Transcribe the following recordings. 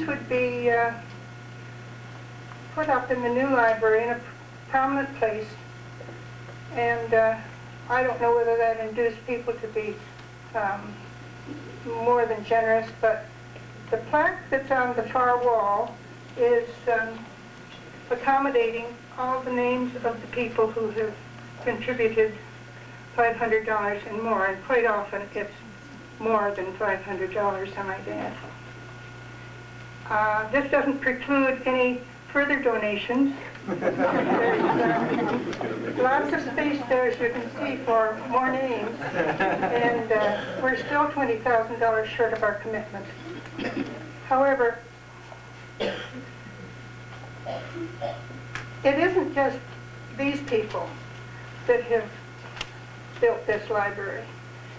names would be put up in the new library in a prominent place, and I don't know whether that induced people to be more than generous, but the plaque that's on the far wall is accommodating all the names of the people who have contributed $500 and more, and quite often it's more than $500, I might add. This doesn't preclude any further donations. There's lots of space there, as you can see, for more names, and we're still $20,000 short of our commitment. However, it isn't just these people that have built this library.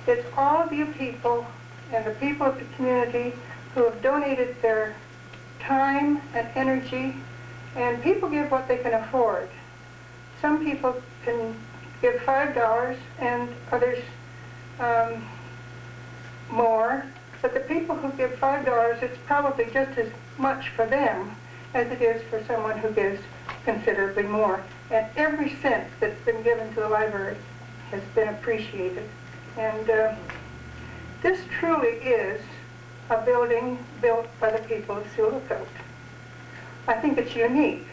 It's all of you people and the people of the community who have donated their time and energy, and people give what they can afford. Some people can give $5 and others more, but the people who give $5, it's probably just as much for them as it is for someone who gives considerably more. And every cent that's been given to the library has been appreciated. And this truly is a building built by the people of Sioux Lookout. I think it's unique,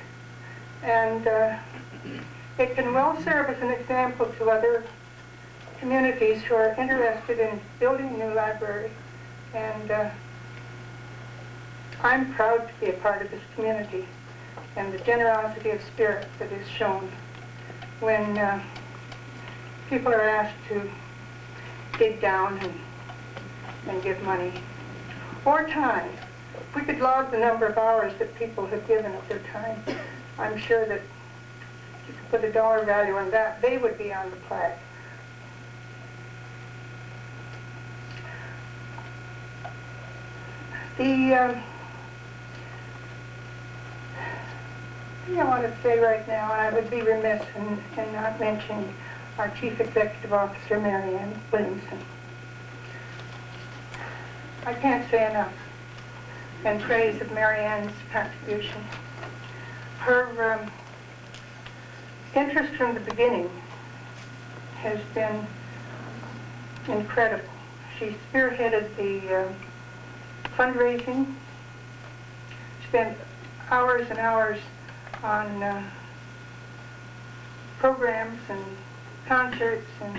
and it can well serve as an example to other communities who are interested in building a new library. And I'm proud to be a part of this community and the generosity of spirit that is shown when people are asked to dig down and give money or time. If we could log the number of hours that people have given of their time, I'm sure that if you could put a dollar value on that, they would be on the plaque. The thing I want to say right now, and I would be remiss in not mentioning our Chief Executive Officer, Mary Ann Williamson. I can't say enough in praise of Mary Ann's contribution. Her interest from the beginning has been incredible. She spearheaded the fundraising, spent hours and hours on programs and concerts and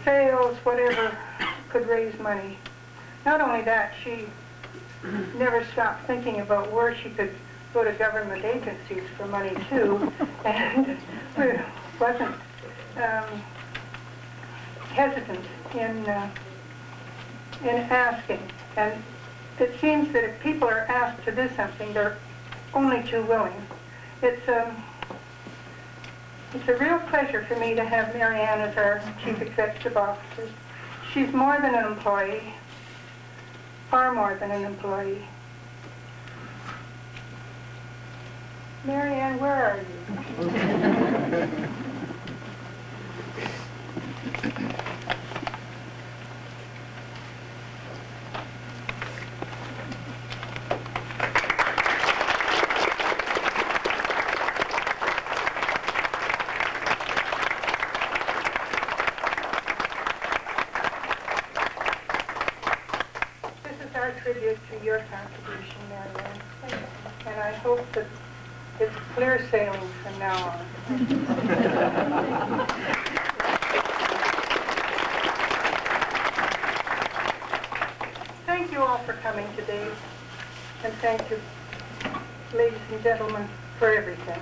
sales, whatever could raise money. Not only that, she never stopped thinking about where she could go to government agencies for money too, and wasn't hesitant in asking. And it seems that if people are asked to do something, they're only too willing. It's a real pleasure for me to have Mary Ann as our Chief Executive Officer. She's more than an employee, far more than an employee. Mary Ann, where are you? Tribute to your contribution, Mary Ann, and I hope that it's clear sailing from now on. Thank you all for coming today, and thank you, ladies and gentlemen, for everything.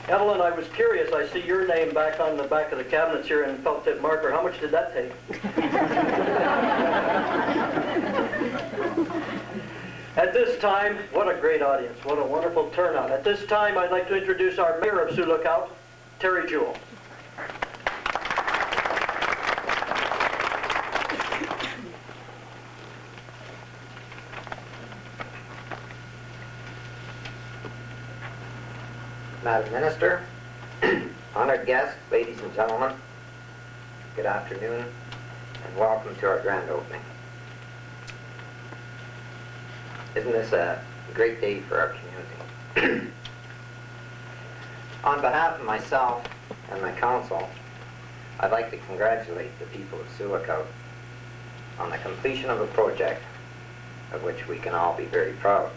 Evelyn, I was curious. I see your name back on the back of the cabinets here in felt tip marker. How much did that take? At this time, what a great audience. What a wonderful turnout. At this time, I'd like to introduce our mayor of Sioux Lookout, Terry Jewell. Madam Minister, honored guests, ladies and gentlemen, good afternoon, and welcome to our grand opening. Isn't this a great day for our community? On behalf of myself and my council, I'd like to congratulate the people of Sioux Lookout on the completion of a project of which we can all be very proud.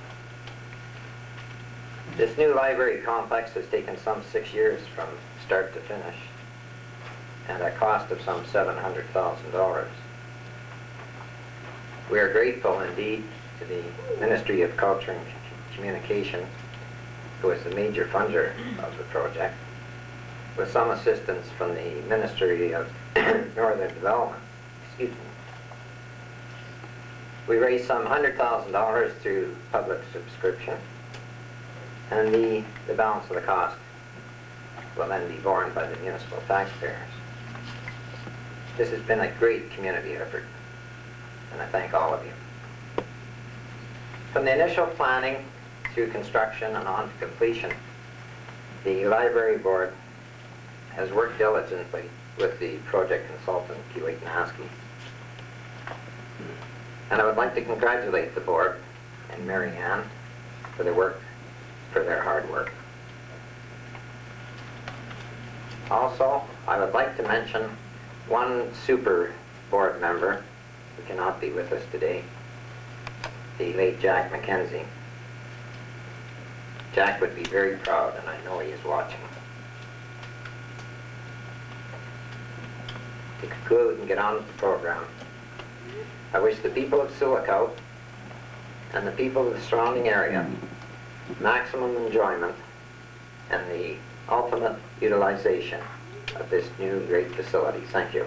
This new library complex has taken some 6 years from start to finish, and a cost of some $700,000. We are grateful indeed to the Ministry of Culture and Communication, who is the major funder of the project, with some assistance from the Ministry of Northern Development. Excuse me. We raised some $100,000 through public subscription, and the balance of the cost will then be borne by the municipal taxpayers. This has been a great community effort, and I thank all of you. From the initial planning through construction and on to completion, the Library Board has worked diligently with the project consultant, Keewatin Askey. And I would like to congratulate the board and Mary Ann for their hard work. Also, I would like to mention one super board member who cannot be with us today, the late Jack McKenzie. Jack would be very proud, and I know he is watching. To conclude and get on with the program, I wish the people of Sioux Lookout and the people of the surrounding area maximum enjoyment and the ultimate utilization of this new great facility. Thank you.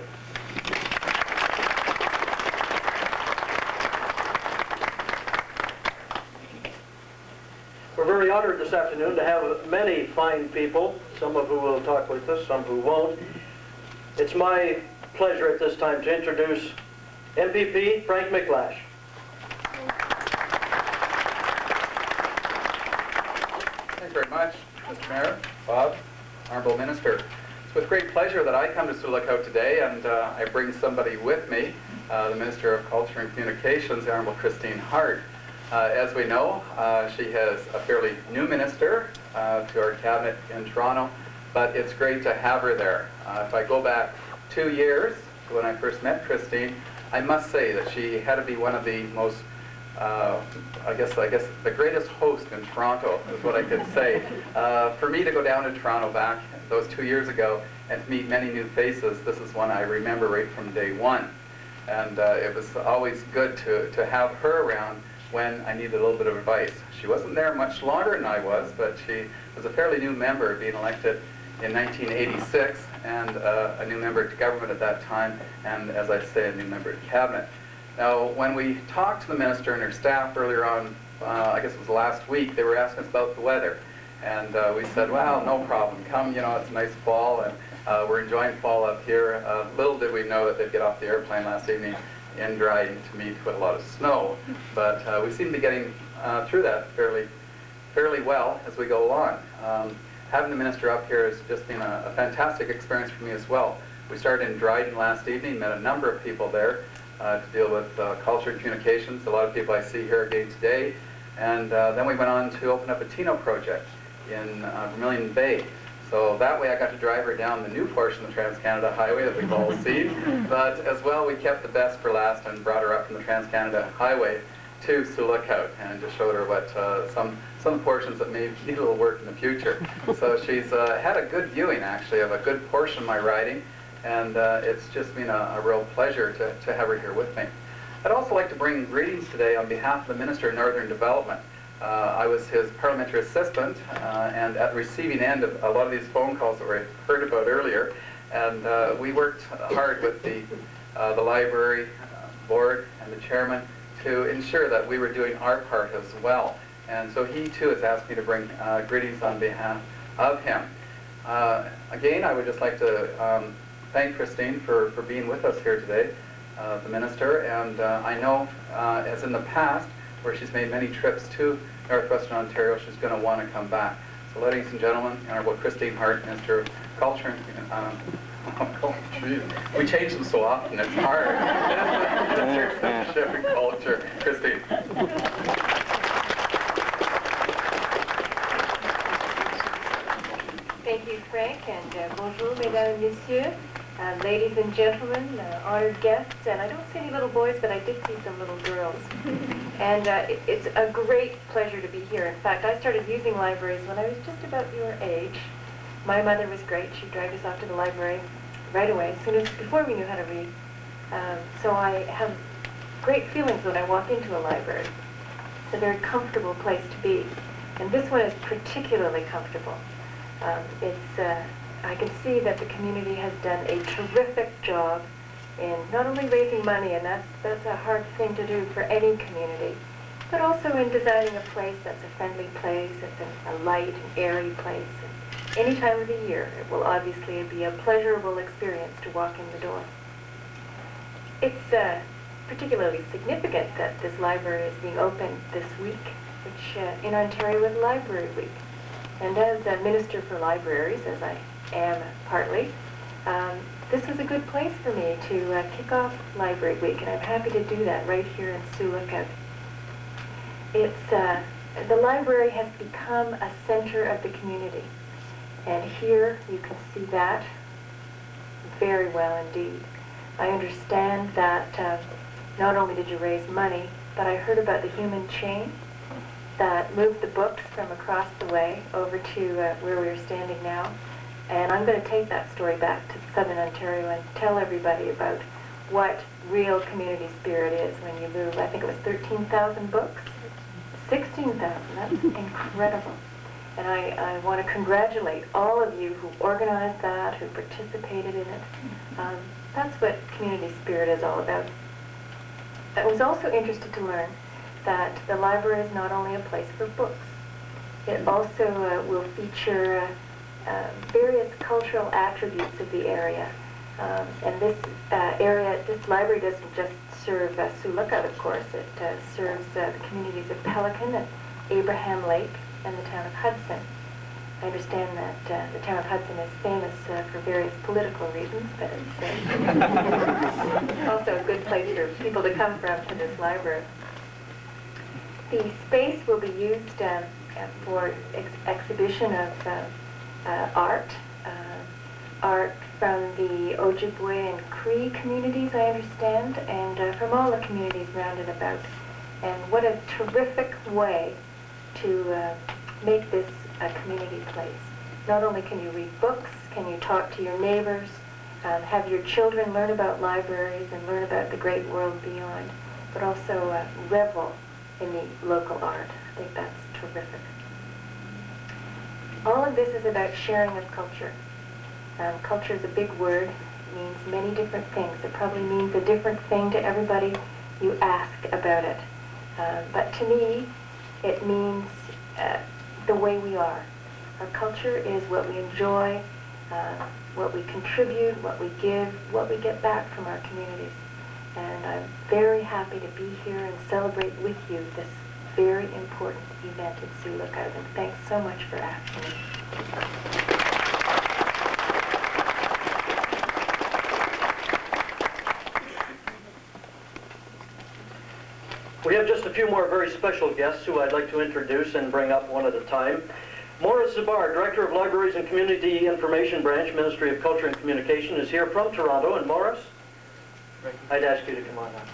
We're very honored this afternoon to have many fine people, some of who will talk with us, some who won't. It's my pleasure at this time to introduce MPP Frank McLash. Thanks very much, Mr. Mayor, Bob, Honorable Minister. It's with great pleasure that I come to Sioux Lookout today, and I bring somebody with me, the Minister of Culture and Communications, the Honorable Christine Hart. As we know, she is a fairly new minister to our cabinet in Toronto, but it's great to have her there. If I go back 2 years to when I first met Christine, I must say that she had to be one of the most, I guess the greatest host in Toronto is what I could say. For me to go down to Toronto back those 2 years ago and to meet many new faces, this is one I remember right from day one. And it was always good to have her around when I needed a little bit of advice. She wasn't there much longer than I was, but she was a fairly new member, being elected in 1986, and a new member to government at that time, and as I say, a new member to cabinet. Now, when we talked to the minister and her staff earlier on, I guess it was last week, they were asking us about the weather. And we said, well, no problem, come, you know, it's a nice fall, and we're enjoying fall up here. Little did we know that they'd get off the airplane last evening in Dryden to meet with a lot of snow. But we seem to be getting through that fairly well as we go along. Having the minister up here has just been a fantastic experience for me as well. We started in Dryden last evening, met a number of people there to deal with culture and communications, a lot of people I see here again today. And then we went on to open up a Tino project in Vermilion Bay. So that way I got to drive her down the new portion of the Trans-Canada Highway that we've all seen. But as well, we kept the best for last and brought her up from the Trans-Canada Highway to Sioux Lookout and just showed her what some portions that may need a little work in the future. So she's had a good viewing, actually, of a good portion of my riding, and it's just been a real pleasure to have her here with me. I'd also like to bring greetings today on behalf of the Minister of Northern Development. I was his parliamentary assistant and at the receiving end of a lot of these phone calls that we heard about earlier, and we worked hard with the library board and the chairman to ensure that we were doing our part as well. And so he too has asked me to bring greetings on behalf of him. Again, I would just like to thank Christine for being with us here today, the minister, and I know as in the past where she's made many trips to Northwestern Ontario, she's going to want to come back. So ladies and gentlemen, Honorable Christine Hart, Minister of Culture and Oh, geez. We change them so often, it's hard. Sharing culture. Christine. Thank you, Frank, and bonjour, mesdames et messieurs, ladies and gentlemen, honored guests, and I don't see any little boys, but I did see some little girls. And it's a great pleasure to be here. In fact, I started using libraries when I was just about your age. My mother was great. She'd drive us off to the library right away, before we knew how to read. So I have great feelings when I walk into a library. It's a very comfortable place to be. And this one is particularly comfortable. I can see that the community has done a terrific job in not only raising money, and that's a hard thing to do for any community, but also in designing a place that's a friendly place, it's a light and airy place. And any time of the year, it will obviously be a pleasurable experience to walk in the door. It's particularly significant that this library is being opened this week, which in Ontario is Library Week. And as a Minister for Libraries, as I am partly, this was a good place for me to kick off Library Week, and I'm happy to do that right here in Sioux Lookout. The library has become a center of the community, and here you can see that very well indeed. I understand that not only did you raise money, but I heard about the human chain that moved the books from across the way over to where we are standing now. And I'm going to take that story back to Southern Ontario and tell everybody about what real community spirit is when you move. I think it was 13,000 books? 16,000, that's incredible. And I want to congratulate all of you who organized that, who participated in it. That's what community spirit is all about. I was also interested to learn that the library is not only a place for books. It also will feature various cultural attributes of the area. And this this library doesn't just serve Sioux Lookout, of course. It serves the communities of Pelican and Abraham Lake and the town of Hudson. I understand that the town of Hudson is famous for various political reasons, but it's also a good place for people to come from to this library. The space will be used for exhibition of art from the Ojibwe and Cree communities, I understand, and from all the communities round and about. And what a terrific way to make this a community place. Not only can you read books, can you talk to your neighbors, have your children learn about libraries and learn about the great world beyond, but also revel in the local art. I think that's terrific. All of this is about sharing of culture. Culture is a big word. It means many different things. It probably means a different thing to everybody you ask about it. But to me, it means the way we are. Our culture is what we enjoy, what we contribute, what we give, what we get back from our communities. And I'm very happy to be here and celebrate with you this very important event at Sioux Lookout. And thanks so much for asking me. We have just a few more very special guests who I'd like to introduce and bring up one at a time. Morris Zabar, Director of Libraries and Community Information Branch, Ministry of Culture and Communication, is here from Toronto. And Morris, I'd ask you to come on up.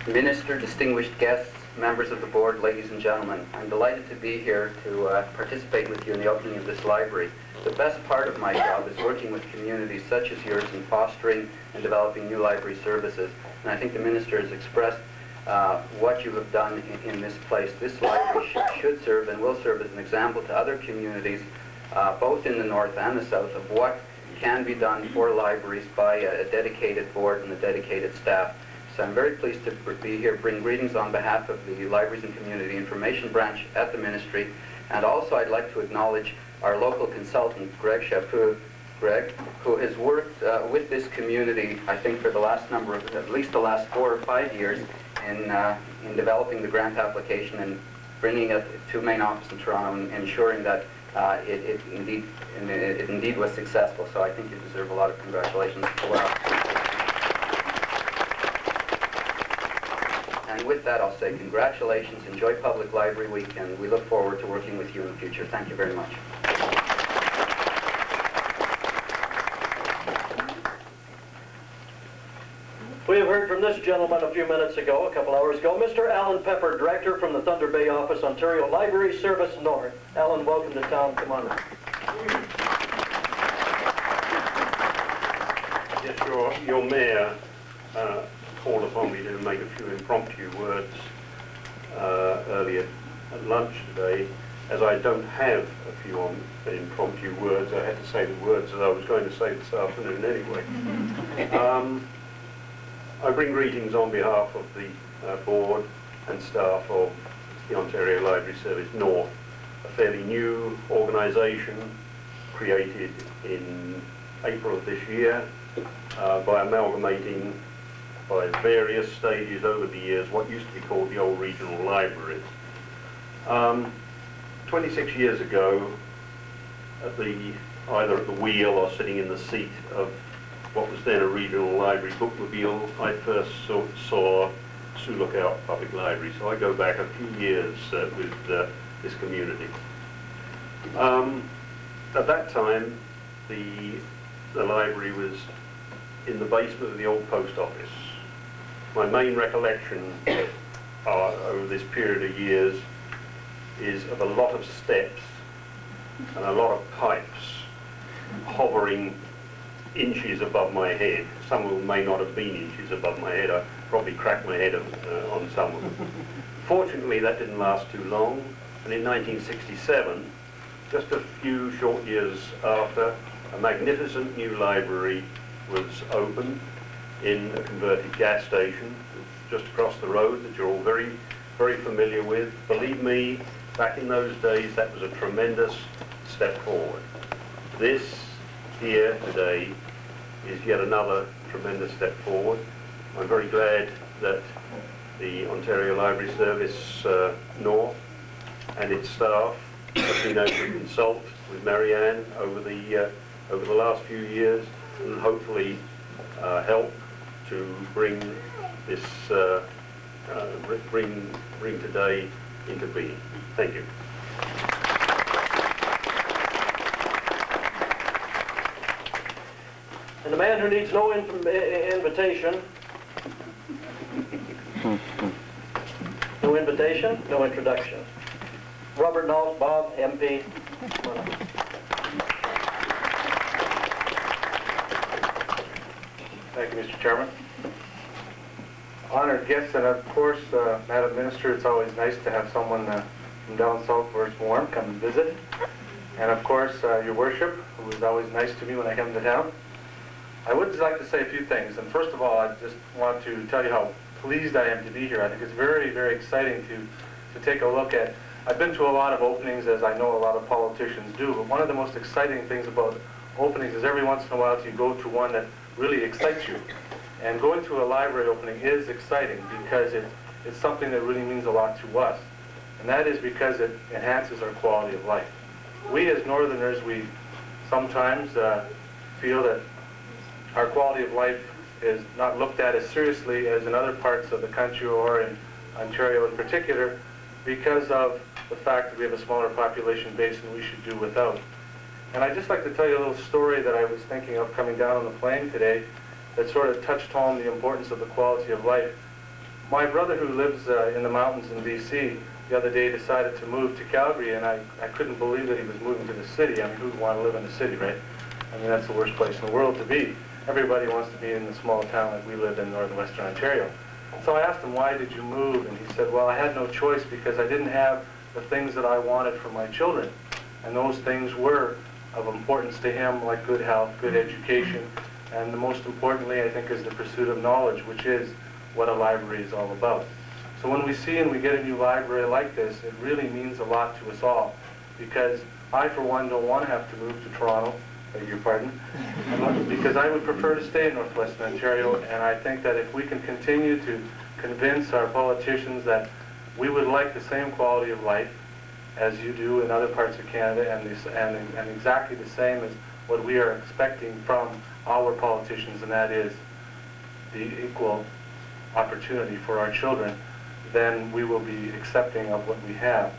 Minister, distinguished guests, members of the board, ladies and gentlemen, I'm delighted to be here to participate with you in the opening of this library. The best part of my job is working with communities such as yours in fostering and developing new library services. And I think the Minister has expressed what you have done in this place. This library should serve and will serve as an example to other communities, both in the north and the south, of what can be done for libraries by a dedicated board and a dedicated staff. So I'm very pleased to be here, bring greetings on behalf of the Libraries and Community Information Branch at the Ministry. And also I'd like to acknowledge our local consultant, Greg Chaput, who has worked with this community, I think, for the last at least the last 4 or 5 years in developing the grant application and bringing it to main office in Toronto and ensuring that it indeed was successful. So I think you deserve a lot of congratulations as well. And with that, I'll say congratulations, enjoy Public Library Week, and we look forward to working with you in the future. Thank you very much. We have heard from this gentleman a few minutes ago, a couple hours ago, Mr. Alan Pepper, Director from the Thunder Bay Office, Ontario Library Service North. Alan, welcome to town. Come on. Yes, your mayor called upon me to make a few impromptu words earlier at lunch today. As I don't have a few impromptu words, I had to say the words that I was going to say this afternoon anyway. I bring greetings on behalf of the board and staff of the Ontario Library Service North, a fairly new organisation created in April of this year by amalgamating by various stages over the years what used to be called the old regional libraries. 26 years ago, either at the wheel or sitting in the seat of what was then a regional library bookmobile, I first saw Sioux Lookout Public Library. So I go back a few years with this community. At that time, the library was in the basement of the old post office. My main recollection over this period of years is of a lot of steps and a lot of pipes hovering inches above my head. Some of them may not have been inches above my head. I probably cracked my head on some of them. Fortunately, that didn't last too long, and in 1967, just a few short years after, a magnificent new library was opened in a converted gas station just across the road that you're all very, very familiar with. Believe me, back in those days, that was a tremendous step forward. This here today is yet another tremendous step forward. I'm very glad that the Ontario Library Service North and its staff have been able to consult with Marianne over the last few years and hopefully help to bring this bring today into being. Thank you. And the man who needs no invitation, no invitation, no introduction. Robert Nault, Bob, MP. Come on up. Thank you, Mr. Chairman. Honored guests, and of course, Madam Minister, it's always nice to have someone from down south where it's warm come and visit. And of course, Your Worship, who is always nice to me when I come to town. I would like to say a few things, and first of all, I just want to tell you how pleased I am to be here. I think it's very, very exciting to take a look at. I've been to a lot of openings, as I know a lot of politicians do, but one of the most exciting things about openings is every once in a while you go to one that really excites you. And going to a library opening is exciting because it's something that really means a lot to us. And that is because it enhances our quality of life. We as Northerners, we sometimes feel that our quality of life is not looked at as seriously as in other parts of the country or in Ontario in particular because of the fact that we have a smaller population base and we should do without. And I'd just like to tell you a little story that I was thinking of coming down on the plane today that sort of touched home the importance of the quality of life. My brother, who lives in the mountains in BC, the other day decided to move to Calgary, and I couldn't believe that he was moving to the city. I mean, who would want to live in the city, right? I mean, that's the worst place in the world to be. Everybody wants to be in the small town like we live in northwestern Ontario. So I asked him, why did you move? And he said, well, I had no choice because I didn't have the things that I wanted for my children. And those things were of importance to him, like good health, good education, and the most importantly, I think, is the pursuit of knowledge, which is what a library is all about. So when we see and we get a new library like this, it really means a lot to us all, because I, for one, don't want to have to move to Toronto, beg your pardon, because I would prefer to stay in Northwestern Ontario, and I think that if we can continue to convince our politicians that we would like the same quality of life, as you do in other parts of Canada, and exactly the same as what we are expecting from our politicians, and that is the equal opportunity for our children, then we will be accepting of what we have.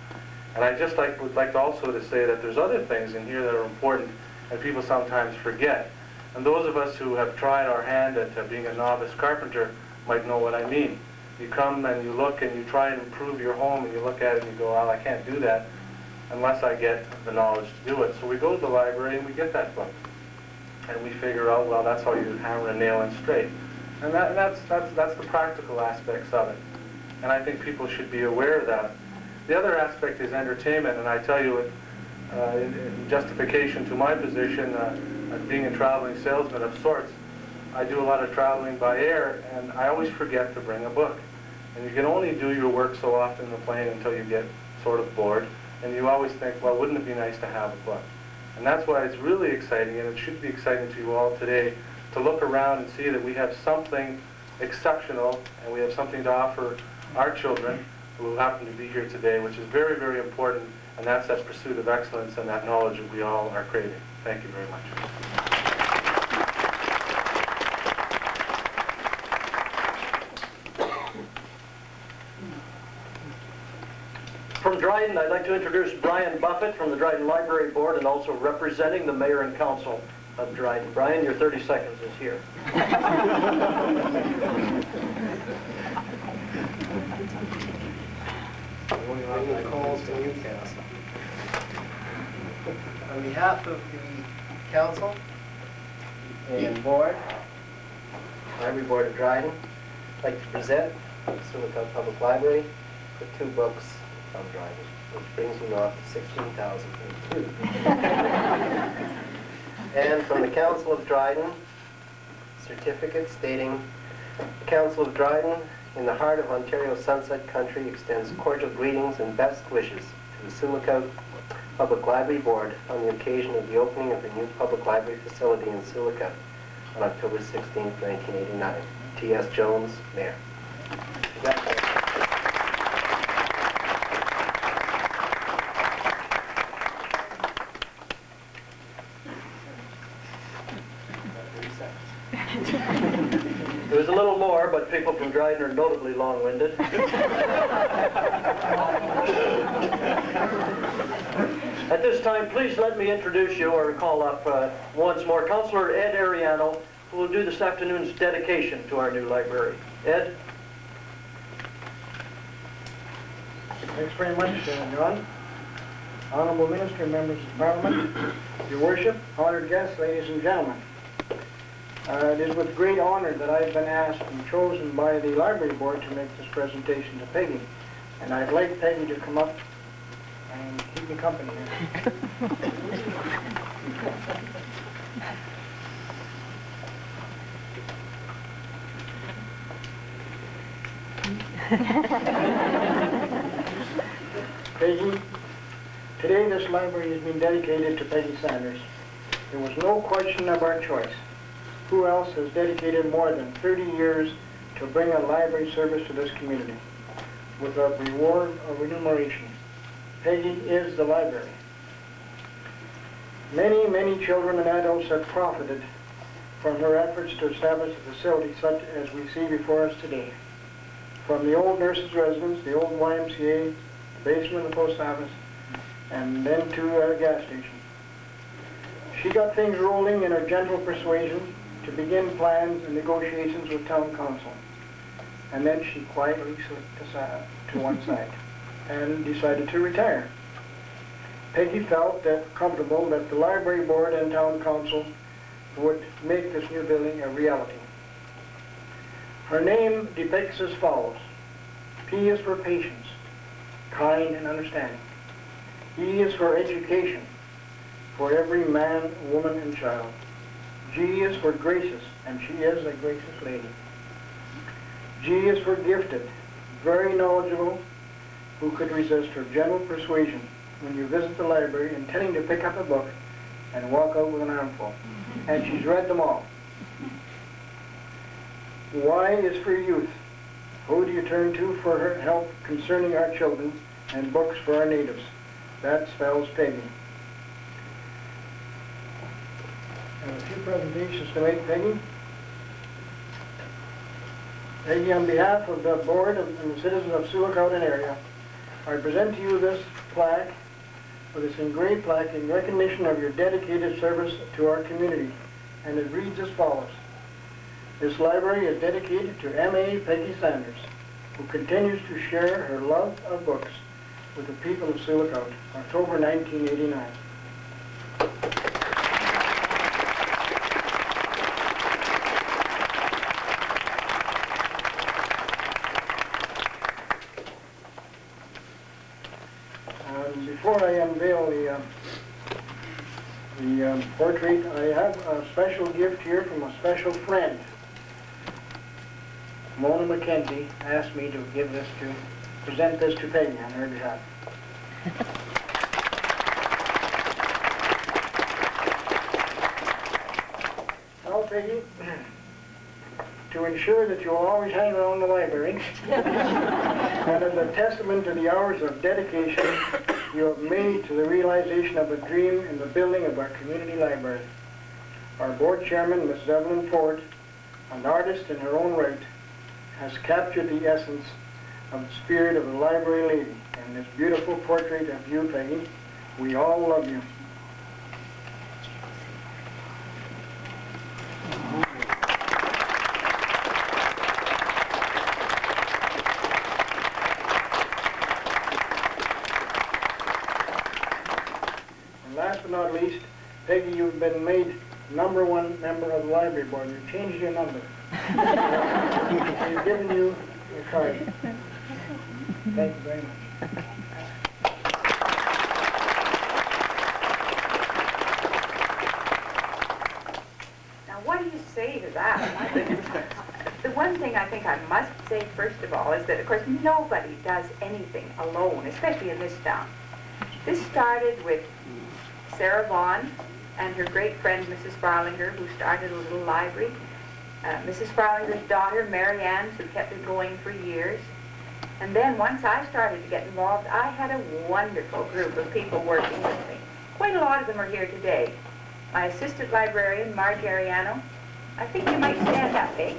And I just would like also to say that there's other things in here that are important and people sometimes forget. And those of us who have tried our hand at being a novice carpenter might know what I mean. You come and you look and you try and improve your home and you look at it and you go, well, I can't do that unless I get the knowledge to do it. So we go to the library and we get that book. And we figure out, well, that's how you hammer a nail in straight. And that's the practical aspects of it. And I think people should be aware of that. The other aspect is entertainment, and I tell you, in justification to my position, being a traveling salesman of sorts, I do a lot of traveling by air, and I always forget to bring a book. And you can only do your work so often in the plane until you get sort of bored, and you always think, well, wouldn't it be nice to have a book? And that's why it's really exciting, and it should be exciting to you all today, to look around and see that we have something exceptional, and we have something to offer our children who happen to be here today, which is very, very important, and that's that pursuit of excellence and that knowledge that we all are craving. Thank you very much. From Dryden, I'd like to introduce Brian Buffett from the Dryden Library Board and also representing the Mayor and Council of Dryden. Brian, your 30 seconds is here. Calls to Newcastle. On behalf of the council and board, Library Board of Dryden, I'd like to present Sulaco Public Library with 2 books from Dryden, which brings me off to 16,002. And from the Council of Dryden, certificate stating, the Council of Dryden, in the heart of Ontario Sunset Country, extends cordial greetings and best wishes to the Sulaco Public Library Board on the occasion of the opening of the new public library facility in Sulaco on October 16, 1989. T.S. Jones, Mayor. There was a little more, but people from Dryden are notably long-winded. At this time, please let me introduce you or call up once more Councillor Ed Ariano, who will do this afternoon's dedication to our new library. Ed? Thanks very much, John. Honorable Minister, members of Parliament, Your Worship, honored guests, ladies and gentlemen. It is with great honor that I've been asked and chosen by the Library Board to make this presentation to Peggy. And I'd like Peggy to come up and keep me company here. Peggy, today this library has been dedicated to Peggy Sanders. There was no question of our choice. Who else has dedicated more than 30 years to bring a library service to this community with a reward of remuneration? Peggy is the library. Many, many children and adults have profited from her efforts to establish a facility such as we see before us today. From the old nurses' residence, the old YMCA, the basement of the post office, and then to a gas station. She got things rolling in her gentle persuasion to begin plans and negotiations with town council. And then she quietly slipped to one side and decided to retire. Peggy felt comfortable that the library board and town council would make this new building a reality. Her name depicts as follows. P is for patience, kind and understanding. E is for education, for every man, woman, and child. G is for gracious, and she is a gracious lady. G is for gifted, very knowledgeable, who could resist her gentle persuasion when you visit the library intending to pick up a book and walk out with an armful. And she's read them all. Y is for youth. Who do you turn to for her help concerning our children and books for our natives? That spells Peggy. I have a few presentations to make, Peggy. Peggy, on behalf of the board and the citizens of Sioux Lookout and area, I present to you this plaque, or this engraved plaque, in recognition of your dedicated service to our community. And it reads as follows. This library is dedicated to M.A. Peggy Sanders, who continues to share her love of books with the people of Sioux Lookout, October 1989. Before I unveil the portrait, I have a special gift here from a special friend. Mona McKenzie asked me to present this to Peggy on her behalf. Well, Peggy, to ensure that you'll always hang around the library, and as a testament to the hours of dedication you have made to the realization of a dream in the building of our community library, our board chairman, Ms. Evelyn Ford, an artist in her own right, has captured the essence of the spirit of the library lady in this beautiful portrait of you, Peggy. We all love you. And last but not least, Peggy, you've been made #1 member of the library board. We've changed your number. We've given you your card. Thank you very much. Now, what do you say to that? The one thing I think I must say, first of all, is that, of course, nobody does anything alone, especially in this town. This started with Sarah Vaughn and her great friend, Mrs. Farlinger, who started a little library. Mrs. Farlinger's daughter, Mary Ann, who kept it going for years. And then once I started to get involved, I had a wonderful group of people working with me. Quite a lot of them are here today. My assistant librarian, Marge Ariano. I think you might stand up, eh?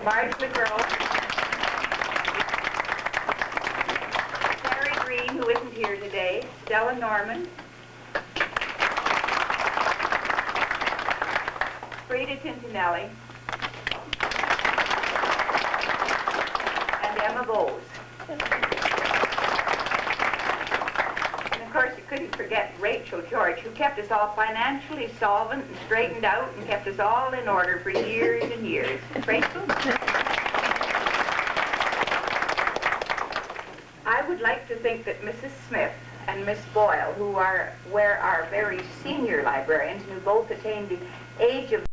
Marge the girl. Terry Green, who isn't here today. Stella Norman. Frida Tintinelli. And Emma Bowes. And of course, you couldn't forget Rachel George, who kept us all financially solvent and straightened out and kept us all in order for years and years. Rachel? I would like to think that Mrs. Smith and Miss Boyle, who were our very senior librarians, and who both attained the age of